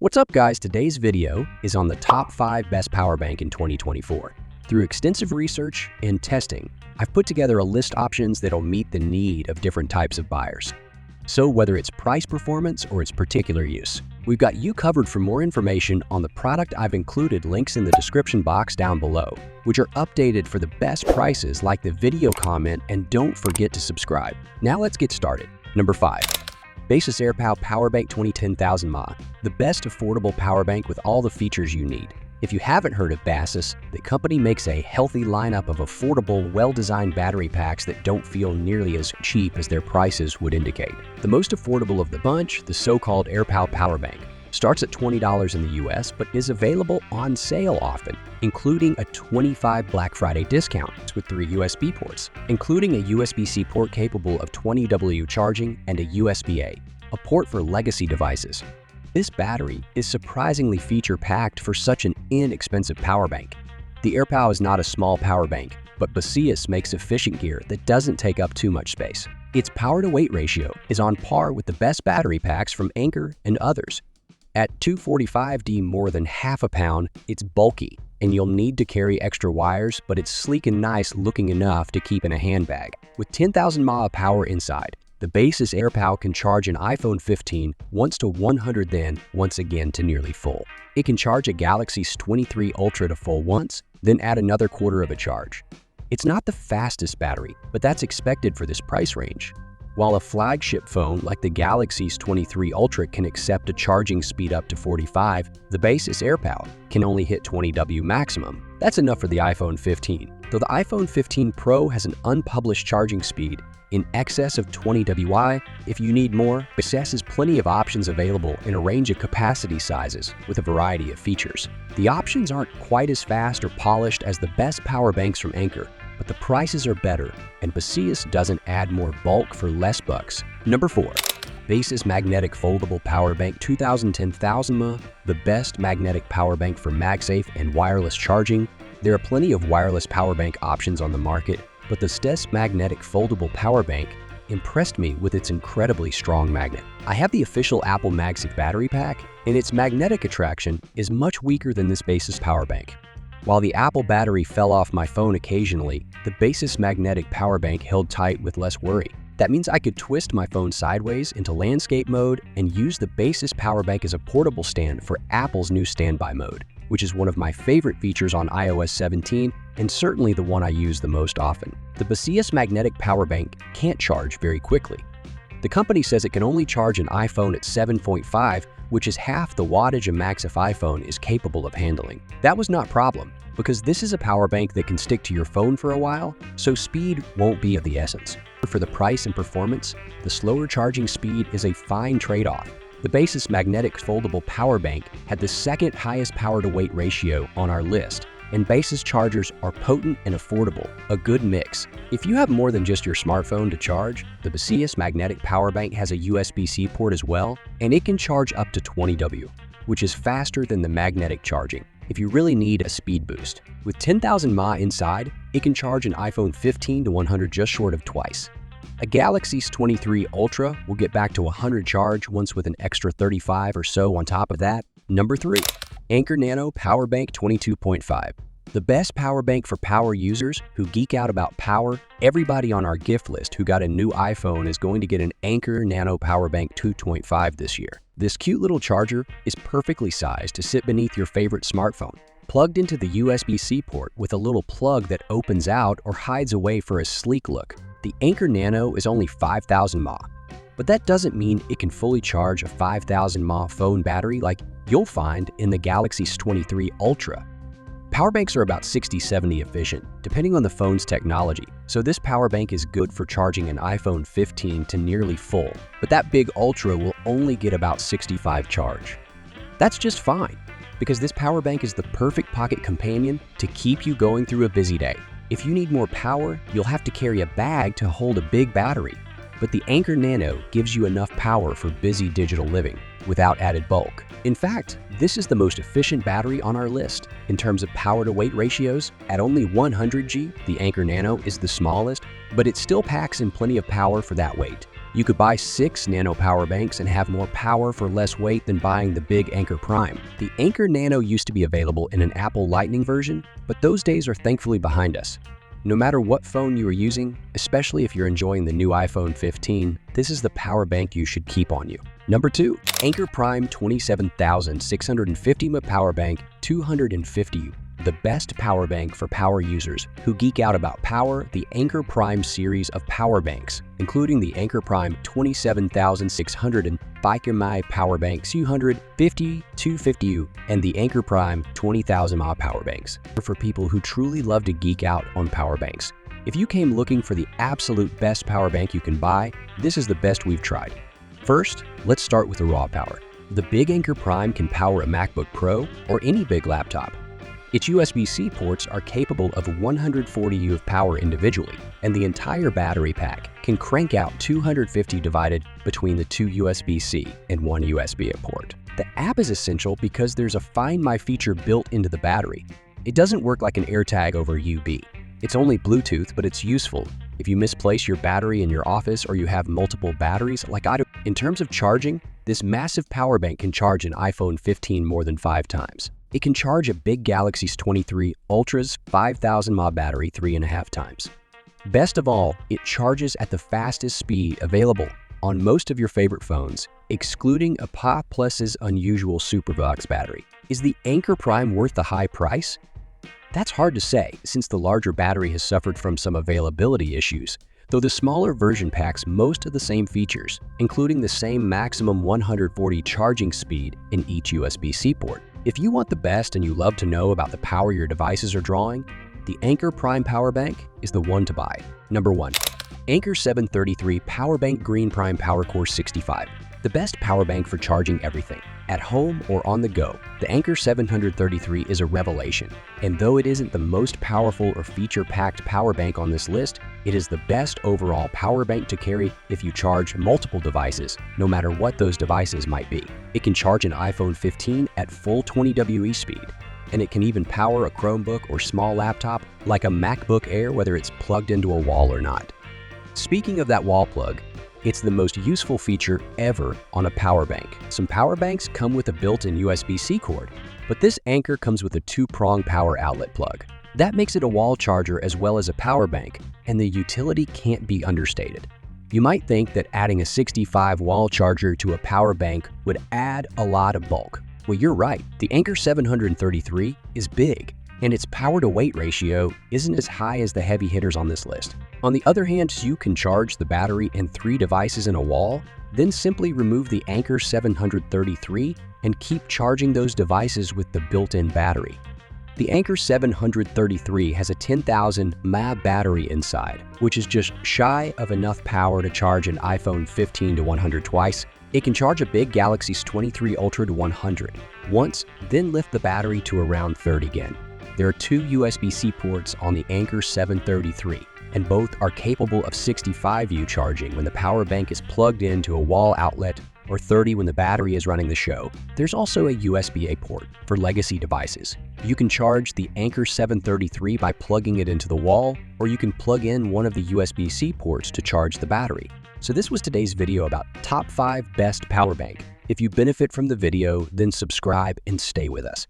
What's up guys, today's video is on the top 5 best power bank in 2024. Through extensive research and testing, I've put together a list of options that'll meet the need of different types of buyers. So whether it's price performance or its particular use, we've got you covered. For more information on the product, I've included links in the description box down below, which are updated for the best prices. Like the video, comment, and don't forget to subscribe. Now let's get started. Number 5. Baseus AirPow Powerbank 10,000 mAh, the best affordable power bank with all the features you need. If you haven't heard of Baseus, the company makes a healthy lineup of affordable, well-designed battery packs that don't feel nearly as cheap as their prices would indicate. The most affordable of the bunch, the so-called AirPow Powerbank, starts at $20 in the US, but is available on sale often, including a $25 Black Friday discount with 3 USB ports, including a USB-C port capable of 20W charging and a USB-A, a port for legacy devices. This battery is surprisingly feature-packed for such an inexpensive power bank. The AirPow is not a small power bank, but Baseus makes efficient gear that doesn't take up too much space. Its power-to-weight ratio is on par with the best battery packs from Anker and others. At 245D, more than half a pound, it's bulky, and you'll need to carry extra wires, but it's sleek and nice looking enough to keep in a handbag. With 10,000 mAh power inside, the Baseus AirPow can charge an iPhone 15 once to 100, then once again to nearly full. It can charge a Galaxy S23 Ultra to full once, then add another quarter of a charge. It's not the fastest battery, but that's expected for this price range. While a flagship phone like the Galaxy S23 Ultra can accept a charging speed up to 45, the Baseus AirPow can only hit 20W maximum. That's enough for the iPhone 15. Though the iPhone 15 Pro has an unpublished charging speed in excess of 20W, if you need more, Baseus has plenty of options available in a range of capacity sizes with a variety of features. The options aren't quite as fast or polished as the best power banks from Anker, but the prices are better, and Baseus doesn't add more bulk for less bucks. Number 4. Baseus Magnetic Foldable Power Bank 10,000 mAh, the best magnetic power bank for MagSafe and wireless charging. There are plenty of wireless power bank options on the market, but the Baseus Magnetic Foldable Power Bank impressed me with its incredibly strong magnet. I have the official Apple MagSafe battery pack, and its magnetic attraction is much weaker than this Baseus power bank. While the Apple battery fell off my phone occasionally, the Baseus Magnetic Power Bank held tight with less worry. That means I could twist my phone sideways into landscape mode and use the Baseus Power Bank as a portable stand for Apple's new standby mode, which is one of my favorite features on iOS 17 and certainly the one I use the most often. The Baseus Magnetic Power Bank can't charge very quickly. The company says it can only charge an iPhone at 7.5, which is half the wattage a MagSafe iPhone is capable of handling. That was not a problem, because this is a power bank that can stick to your phone for a while, so speed won't be of the essence. For the price and performance, the slower charging speed is a fine trade-off. The Baseus Magnetic Foldable Power Bank had the second highest power-to-weight ratio on our list, and Baseus chargers are potent and affordable, a good mix. If you have more than just your smartphone to charge, the Baseus Magnetic Power Bank has a USB-C port as well, and it can charge up to 20W, which is faster than the magnetic charging if you really need a speed boost. With 10,000 mAh inside, it can charge an iPhone 15 to 100 just short of twice. A Galaxy S23 Ultra will get back to 100 charge once with an extra 35 or so on top of that. Number 3. Anker Nano Power Bank 22.5. The best power bank for power users who geek out about power. Everybody on our gift list who got a new iPhone is going to get an Anker Nano Power Bank 2.5 this year. This cute little charger is perfectly sized to sit beneath your favorite smartphone, plugged into the USB-C port with a little plug that opens out or hides away for a sleek look. The Anker Nano is only 5,000 mAh, but that doesn't mean it can fully charge a 5,000 mAh phone battery like you'll find in the Galaxy S23 Ultra. Power banks are about 60-70 efficient, depending on the phone's technology, so this power bank is good for charging an iPhone 15 to nearly full, but that big Ultra will only get about 65 charge. That's just fine, because this power bank is the perfect pocket companion to keep you going through a busy day. If you need more power, you'll have to carry a bag to hold a big battery, but the Anker Nano gives you enough power for busy digital living without added bulk. In fact, this is the most efficient battery on our list. In terms of power-to-weight ratios, at only 100G, the Anker Nano is the smallest, but it still packs in plenty of power for that weight. You could buy 6 Nano power banks and have more power for less weight than buying the big Anker Prime. The Anker Nano used to be available in an Apple Lightning version, but those days are thankfully behind us. No matter what phone you are using, especially if you're enjoying the new iPhone 15, this is the power bank you should keep on you. Number 2. Anker Prime 27650 mAh Power Bank 250U. The best power bank for power users who geek out about power. The Anker Prime series of power banks, including the Anker Prime 27650 mAh Power Bank 250U and the Anker Prime 20,000 mAh Power Banks, are for people who truly love to geek out on power banks. If you came looking for the absolute best power bank you can buy, this is the best we've tried. First, let's start with the raw power. The big Anker Prime can power a MacBook Pro or any big laptop. Its USB-C ports are capable of 140U of power individually, and the entire battery pack can crank out 250 divided between the 2 USB-C and 1 USB-A port. The app is essential because there's a Find My feature built into the battery. It doesn't work like an AirTag over UB. It's only Bluetooth, but it's useful if you misplace your battery in your office or you have multiple batteries like I do. In terms of charging, this massive power bank can charge an iPhone 15 more than 5 times. It can charge a big Galaxy S23 Ultra's 5,000 mAh battery 3.5 times. Best of all, it charges at the fastest speed available on most of your favorite phones, excluding a PA Plus's unusual Supervox battery. Is the Anker Prime worth the high price? That's hard to say, since the larger battery has suffered from some availability issues, though the smaller version packs most of the same features, including the same maximum 140 charging speed in each USB-C port. If you want the best and you love to know about the power your devices are drawing, the Anker Prime Power Bank is the one to buy. Number 1. Anker 733 Power Bank Green Prime Power Core 65. The best power bank for charging everything, at home or on the go. The Anker 733 is a revelation, and though it isn't the most powerful or feature-packed power bank on this list, it is the best overall power bank to carry if you charge multiple devices, no matter what those devices might be. It can charge an iPhone 15 at full 20W speed, and it can even power a Chromebook or small laptop like a MacBook Air, whether it's plugged into a wall or not. Speaking of that wall plug, it's the most useful feature ever on a power bank. Some power banks come with a built-in USB-C cord, but this Anker comes with a 2-prong power outlet plug. That makes it a wall charger as well as a power bank, and the utility can't be understated. You might think that adding a 65 wall charger to a power bank would add a lot of bulk. Well, you're right. The Anker 733 is big, and its power-to-weight ratio isn't as high as the heavy hitters on this list. On the other hand, you can charge the battery and 3 devices in a wall, then simply remove the Anker 733 and keep charging those devices with the built-in battery. The Anker 733 has a 10,000 mAh battery inside, which is just shy of enough power to charge an iPhone 15 to 100 twice. It can charge a big Galaxy S23 Ultra to 100 once, then lift the battery to around 30 again. There are 2 USB-C ports on the Anker 733, and both are capable of 65U charging when the power bank is plugged into a wall outlet, or 30 when the battery is running the show. There's also a USB-A port for legacy devices. You can charge the Anker 733 by plugging it into the wall, or you can plug in one of the USB-C ports to charge the battery. So this was today's video about top 5 best power bank. If you benefit from the video, then subscribe and stay with us.